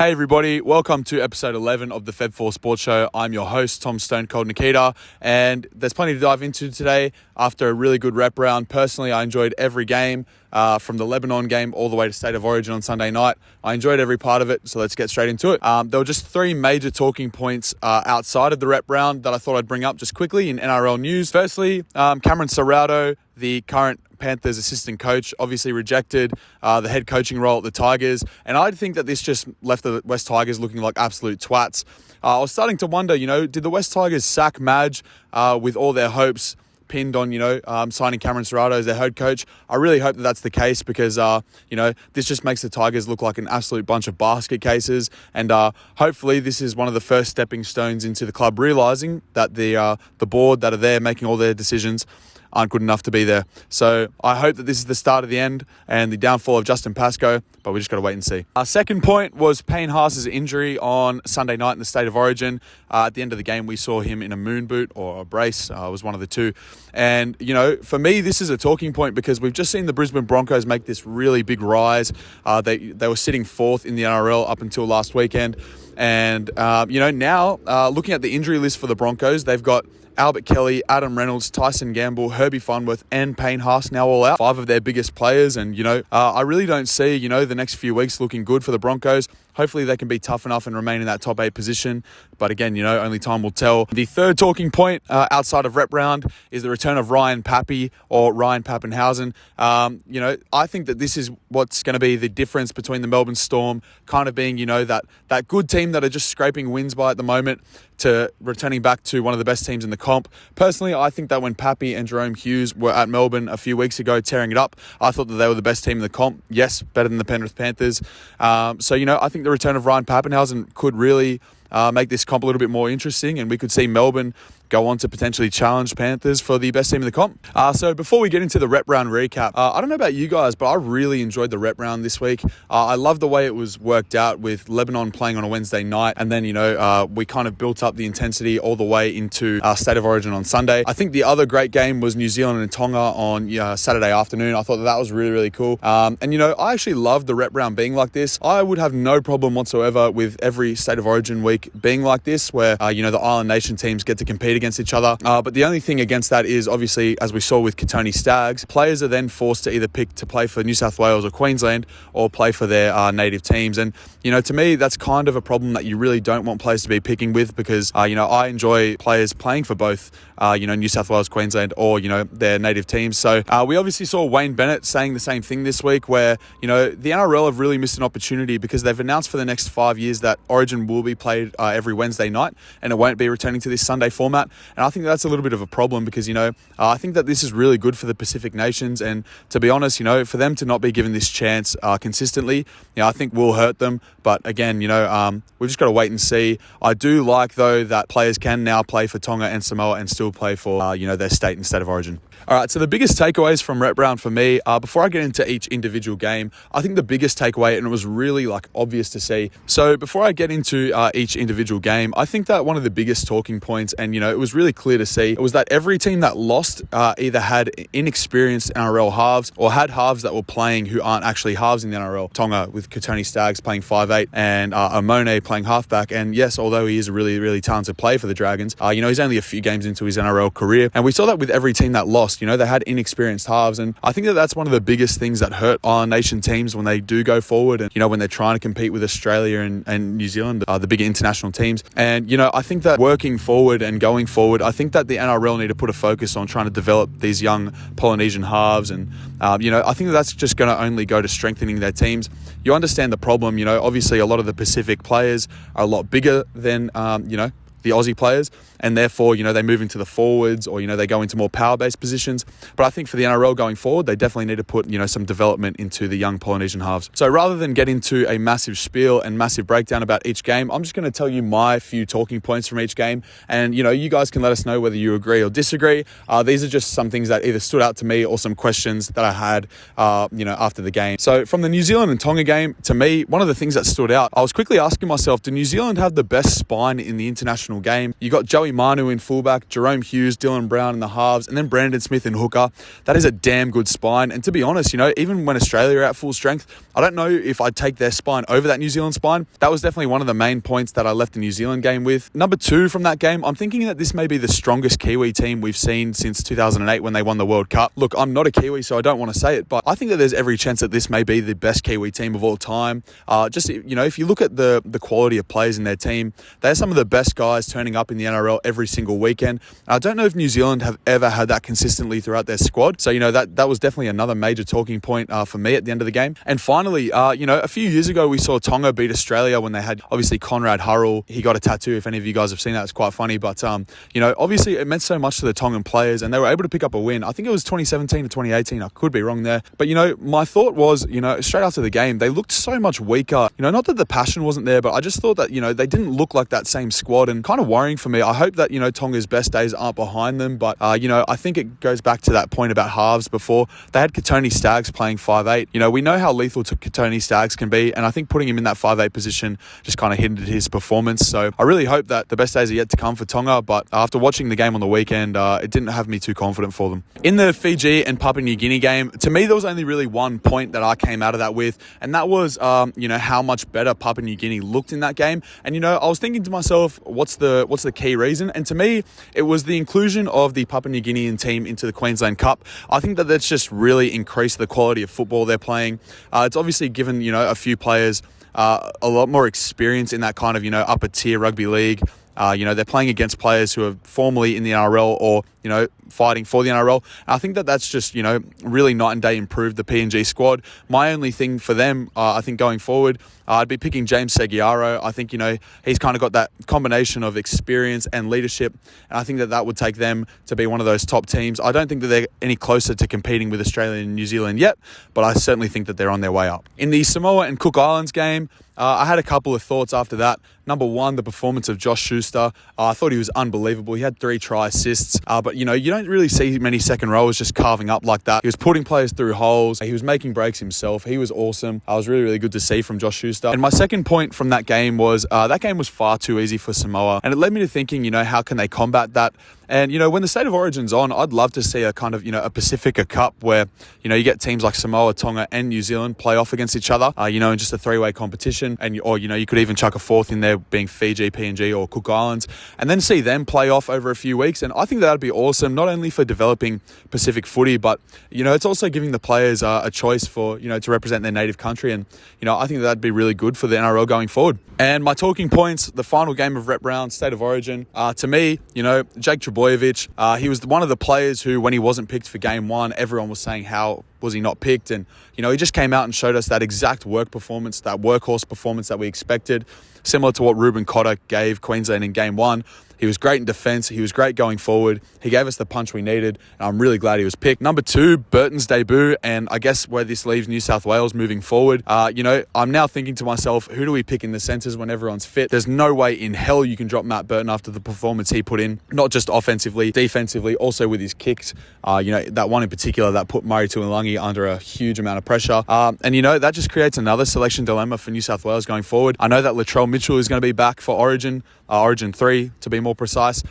Hey everybody, welcome to episode 11 of the Feb4 Sports Show. I'm your host, Tom Nicita, and there's plenty to dive into today after a really good rep round. Personally, I enjoyed every game, from the Lebanon game all the way to State of Origin on Sunday night. I enjoyed every part of it, so let's get straight into it. There were just three major talking points outside of the rep round that I thought I'd bring up just quickly in NRL news. Firstly, Cameron Ciraldo, the current Panthers assistant coach, obviously rejected the head coaching role at the Tigers, and I think that this just left the West Tigers looking like absolute twats. I was starting to wonder, did the West Tigers sack Madge with all their hopes pinned on, signing Cameron Ciraldo as their head coach? I really hope that that's the case because, this just makes the Tigers look like an absolute bunch of basket cases. And hopefully this is one of the first stepping stones into the club realising that the board that are there making all their decisions aren't good enough to be there. So I hope that this is the start of the end and the downfall of Justin Pascoe, but we just got to wait and see. Our second point was Payne Haas's injury on Sunday night in the State of Origin. At the end of the game, we saw him in a moon boot or a brace. It was one of the two. And, for me, this is a talking point because we've just seen the Brisbane Broncos make this really big rise. They were sitting fourth in the NRL up until last weekend. And, now looking at the injury list for the Broncos, they've got Albert Kelly, Adam Reynolds, Tyson Gamble, Herbie Farnworth, and Payne Haas now all out. 5 of their biggest players. And, I really don't see, the next few weeks looking good for the Broncos. Hopefully they can be tough enough and remain in that top 8 position. But again, only time will tell. The third talking point outside of rep round is the return of Ryan Pappy or Ryan Pappenhausen. I think that this is what's going to be the difference between the Melbourne Storm kind of being, that good team that are just scraping wins by at the moment to returning back to one of the best teams in the comp. Personally, I think that when Pappy and Jerome Hughes were at Melbourne a few weeks ago tearing it up, I thought that they were the best team in the comp. Yes, better than the Penrith Panthers. I think the return of Ryan Pappenhausen could really make this comp a little bit more interesting, and we could see Melbourne go on to potentially challenge Panthers for the best team in the comp. So before we get into the rep round recap, I don't know about you guys, but I really enjoyed the rep round this week. I love the way it was worked out with Lebanon playing on a Wednesday night, and then, we kind of built up the intensity all the way into State of Origin on Sunday. I think the other great game was New Zealand and Tonga on Saturday afternoon. I thought that was really, really cool. I actually loved the rep round being like this. I would have no problem whatsoever with every State of Origin week being like this, where, the Island Nation teams get to compete against each other. But the only thing against that is, obviously, as we saw with Kotoni Staggs, players are then forced to either pick to play for New South Wales or Queensland or play for their native teams. And, to me, that's kind of a problem that you really don't want players to be picking with because, I enjoy players playing for both, New South Wales, Queensland or, their native teams. So we obviously saw Wayne Bennett saying the same thing this week where, the NRL have really missed an opportunity because they've announced for the next 5 years that Origin will be played every Wednesday night and it won't be returning to this Sunday format. And I think that's a little bit of a problem because, I think that this is really good for the Pacific nations. And to be honest, for them to not be given this chance consistently, I think will hurt them. But again, we've just got to wait and see. I do like, though, that players can now play for Tonga and Samoa and still play for, their state and State of Origin. All right, so the biggest takeaways from rep round for me, before I get into each individual game, I think the biggest takeaway, and it was really obvious to see. So before I get into each individual game, I think that one of the biggest talking points, and it was really clear to see, was that every team that lost either had inexperienced NRL halves or had halves that were playing who aren't actually halves in the NRL. Tonga with Kotoni Staggs playing 5'8" and Amone playing halfback. And yes, although he is a really, really talented player for the Dragons, he's only a few games into his NRL career. And we saw that with every team that lost. They had inexperienced halves. And I think that that's one of the biggest things that hurt Island Nation teams when they do go forward and, when they're trying to compete with Australia and New Zealand, the bigger international teams. And, I think that working forward and going forward, I think that the NRL need to put a focus on trying to develop these young Polynesian halves. And, I think that that's just going to only go to strengthening their teams. You understand the problem, obviously a lot of the Pacific players are a lot bigger than, the Aussie players, and therefore, they move into the forwards or, they go into more power-based positions. But I think for the NRL going forward, they definitely need to put, some development into the young Polynesian halves. So rather than get into a massive spiel and massive breakdown about each game, I'm just going to tell you my few talking points from each game. And, you guys can let us know whether you agree or disagree. These are just some things that either stood out to me or some questions that I had, after the game. So from the New Zealand and Tonga game, to me, one of the things that stood out, I was quickly asking myself, do New Zealand have the best spine in the international exceptional game. You got Joey Manu in fullback, Jerome Hughes, Dylan Brown in the halves, and then Brandon Smith in hooker. That is a damn good spine. And to be honest, even when Australia are at full strength, I don't know if I'd take their spine over that New Zealand spine. That was definitely one of the main points that I left the New Zealand game with. Number 2 from that game, I'm thinking that this may be the strongest Kiwi team we've seen since 2008 when they won the World Cup. Look, I'm not a Kiwi, so I don't want to say it, but I think that there's every chance that this may be the best Kiwi team of all time. If you look at the quality of players in their team, they're some of the best guys turning up in the NRL every single weekend. I don't know if New Zealand have ever had that consistently throughout their squad. So, that was definitely another major talking point for me at the end of the game. And finally, a few years ago, we saw Tonga beat Australia when they had, obviously, Conrad Hurrell. He got a tattoo. If any of you guys have seen that, it's quite funny. But, obviously, it meant so much to the Tongan players, and they were able to pick up a win. I think it was 2017 to 2018. I could be wrong there. But, my thought was, straight after the game, they looked so much weaker. Not that the passion wasn't there, but I just thought that, they didn't look like that same squad, and kind of worrying for me. I hope that, Tonga's best days aren't behind them, but, I think it goes back to that point about halves before. They had Kotoni Staggs playing 5'8". We know how lethal Kotoni Staggs can be, and I think putting him in that 5'8" position just kind of hindered his performance. So I really hope that the best days are yet to come for Tonga, but after watching the game on the weekend, it didn't have me too confident for them. In the Fiji and Papua New Guinea game, to me, there was only really one point that I came out of that with, and that was, how much better Papua New Guinea looked in that game. And, I was thinking to myself, what's the key reason? And to me, it was the inclusion of the Papua New Guinean team into the Queensland Cup. I think that that's just really increased the quality of football they're playing. It's obviously given, a few players a lot more experience in that kind of, upper tier rugby league. They're playing against players who are formerly in the NRL or, fighting for the NRL. And I think that that's just, really night and day improved the PNG squad. My only thing for them, I think going forward, I'd be picking James Seguiaro. I think, he's kind of got that combination of experience and leadership. And I think that would take them to be one of those top teams. I don't think that they're any closer to competing with Australia and New Zealand yet, but I certainly think that they're on their way up. In the Samoa and Cook Islands game, I had a couple of thoughts after that. Number one, the performance of Josh Schuster. I thought he was unbelievable. He had 3 try assists, but you don't really see many second rowers just carving up like that. He was putting players through holes. He was making breaks himself. He was awesome. I was really, really good to see from Josh Schuster. And my second point from that game was that game was far too easy for Samoa, and it led me to thinking, how can they combat that? And, when the State of Origin's on, I'd love to see a kind of, a Pacifica Cup where, you get teams like Samoa, Tonga and New Zealand play off against each other, in just a 3-way competition. Or you could even chuck a fourth in there being Fiji, PNG or Cook Islands, and then see them play off over a few weeks. And I think that'd be awesome, not only for developing Pacific footy, but, it's also giving the players a choice for, to represent their native country. And, I think that'd be really good for the NRL going forward. And my talking points, the final game of Rep Round, State of Origin, to me, Jake Trbojevic, he was one of the players who, when he wasn't picked for game 1, everyone was saying, how was he not picked? And, he just came out and showed us that exact work performance, that workhorse performance that we expected, similar to what Ruben Cotter gave Queensland in game 1. He was great in defence. He was great going forward. He gave us the punch we needed, and I'm really glad he was picked. Number 2, Burton's debut, and I guess where this leaves New South Wales moving forward. I'm now thinking to myself, who do we pick in the centres when everyone's fit? There's no way in hell you can drop Matt Burton after the performance he put in, not just offensively, defensively, also with his kicks. That one in particular that put Murray Tuilagi under a huge amount of pressure. That just creates another selection dilemma for New South Wales going forward. I know that Latrell Mitchell is going to be back for Origin 3 to be more precise.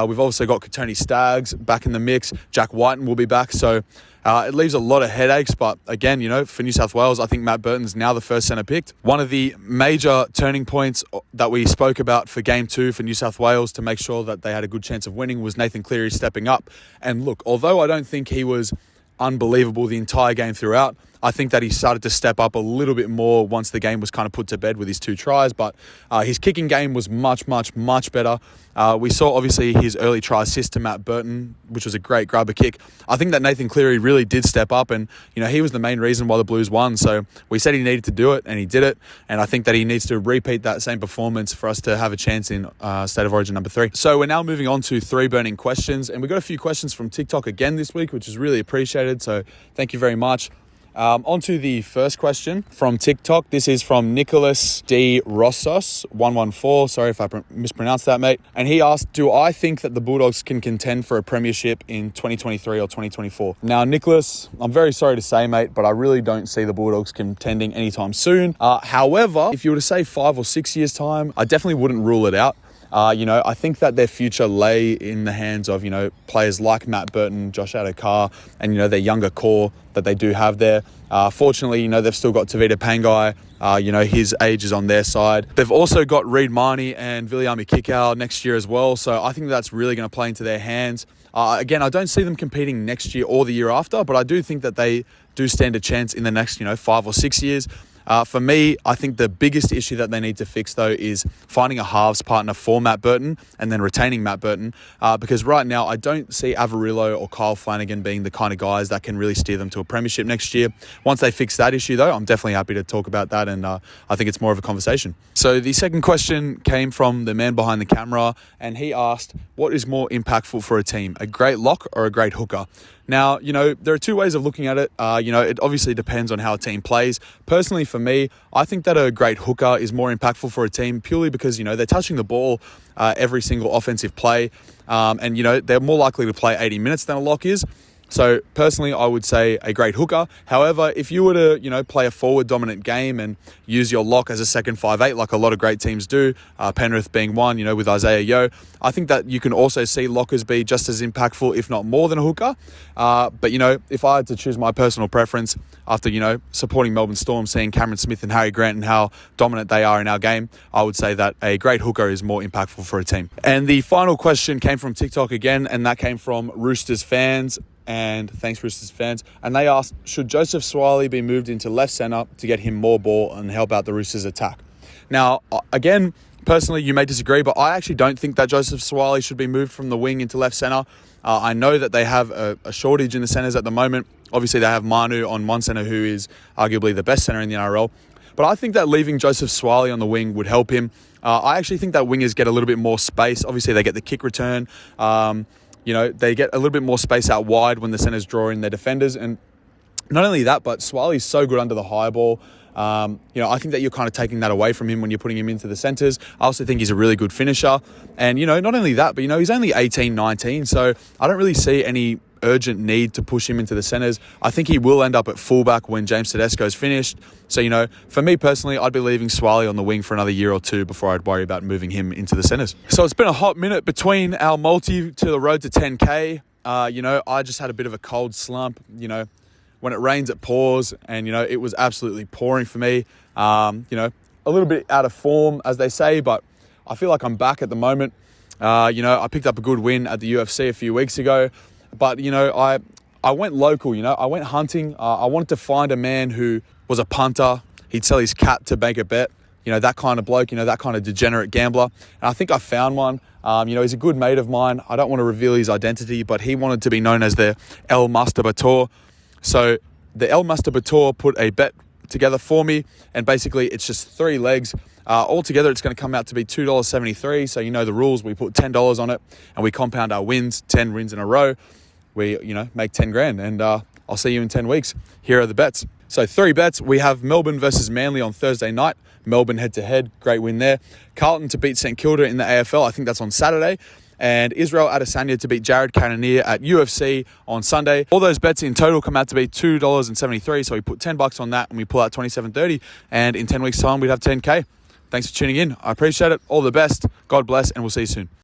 We've also got Kotoni Staggs back in the mix. Jack Whiten will be back. So it leaves a lot of headaches. But again, for New South Wales, I think Matt Burton's now the first centre picked. One of the major turning points that we spoke about for game 2 for New South Wales to make sure that they had a good chance of winning was Nathan Cleary stepping up. And look, although I don't think he was unbelievable the entire game throughout, I think that he started to step up a little bit more once the game was kind of put to bed with his 2 tries. But his kicking game was much, much, much better. We saw, obviously, his early try assist to Matt Burton, which was a great grubber kick. I think that Nathan Cleary really did step up, and, he was the main reason why the Blues won. So we said he needed to do it, and he did it. And I think that he needs to repeat that same performance for us to have a chance in State of Origin number 3. So we're now moving on to 3 burning questions. And we got a few questions from TikTok again this week, which is really appreciated. So thank you very much. On to the first question from TikTok. This is from Nicholas D. Rossos 114. Sorry if I mispronounced that, mate. And he asked, do I think that the Bulldogs can contend for a premiership in 2023 or 2024? Now, Nicholas, I'm very sorry to say, mate, but I really don't see the Bulldogs contending anytime soon. However, if you were to say 5 or 6 years' time, I definitely wouldn't rule it out. I think that their future lay in the hands of, players like Matt Burton, Josh Adokar, and, their younger core that they do have there. Fortunately, they've still got Tavita Pangai. His age is on their side. They've also got Reid Marnie and Viliami Kikau next year as well. So I think that's really going to play into their hands. Again, I don't see them competing next year or the year after, but I do think that they do stand a chance in the next, 5 or 6 years. For me, I think the biggest issue that they need to fix, though, is finding a halves partner for Matt Burton and then retaining Matt Burton. Because right now, I don't see Averillo or Kyle Flanagan being the kind of guys that can really steer them to a premiership next year. Once they fix that issue, though, I'm definitely happy to talk about that, and I think it's more of a conversation. So the second question came from the man behind the camera, and he asked, what is more impactful for a team, a great lock or a great hooker? Now, there are two ways of looking at it. It obviously depends on how a team plays. Personally, for me, I think that a great hooker is more impactful for a team purely because, they're touching the ball every single offensive play. And they're more likely to play 80 minutes than a lock is. So personally, I would say a great hooker. However, if you were to, play a forward dominant game and use your lock as a second 5'8", like a lot of great teams do, Penrith being one, with Isaiah Yeo, I think that you can also see lockers be just as impactful, if not more than a hooker. But if I had to choose my personal preference after, supporting Melbourne Storm, seeing Cameron Smith and Harry Grant and how dominant they are in our game, I would say that a great hooker is more impactful for a team. And the final question came from TikTok again, and that came from Roosters fans. And thanks, Roosters fans. And they asked, should Joseph Suaalii be moved into left centre to get him more ball and help out the Roosters' attack? Now, again, personally, you may disagree, but I actually don't think that Joseph Suaalii should be moved from the wing into left centre. I know that they have a shortage in the centres at the moment. Obviously, they have Manu on one centre, who is arguably the best centre in the NRL. But I think that leaving Joseph Suaalii on the wing would help him. I actually think that wingers get a little bit more space. Obviously, they get the kick return. They get a little bit more space out wide when the centres draw in their defenders. And not only that, but Suaalii's so good under the high ball. I think that you're kind of taking that away from him when you're putting him into the centres. I also think he's a really good finisher. And, not only that, but, he's only 18, 19. So I don't really see any urgent need to push him into the centres. I think he will end up at fullback when James Tedesco's finished. So, for me personally, I'd be leaving Suaalii on the wing for another year or two before I'd worry about moving him into the centres. So it's been a hot minute between our multi to the road to 10K. I just had a bit of a cold slump. When it rains, it pours, and, it was absolutely pouring for me. A little bit out of form, as they say, but I feel like I'm back at the moment. I picked up a good win at the UFC a few weeks ago. But, I went local, I went hunting. I wanted to find a man who was a punter. He'd sell his cat to make a bet. That kind of bloke, that kind of degenerate gambler. And I think I found one. He's a good mate of mine. I don't want to reveal his identity, but he wanted to be known as the El Masturbator. So the El Masturbator put a bet together for me. And basically, it's just 3 legs. Altogether, it's going to come out to be $2.73. So the rules. We put $10 on it and we compound our wins, 10 wins in a row. We, make 10 grand, and I'll see you in 10 weeks. Here are the bets. So 3 bets. We have Melbourne versus Manly on Thursday night. Melbourne head-to-head. Great win there. Carlton to beat St Kilda in the AFL. I think that's on Saturday. And Israel Adesanya to beat Jared Cannonier at UFC on Sunday. All those bets in total come out to be $2.73. So we put $10 on that and we pull out $27.30. And in 10 weeks' time, we'd have 10K. Thanks for tuning in. I appreciate it. All the best. God bless, and we'll see you soon.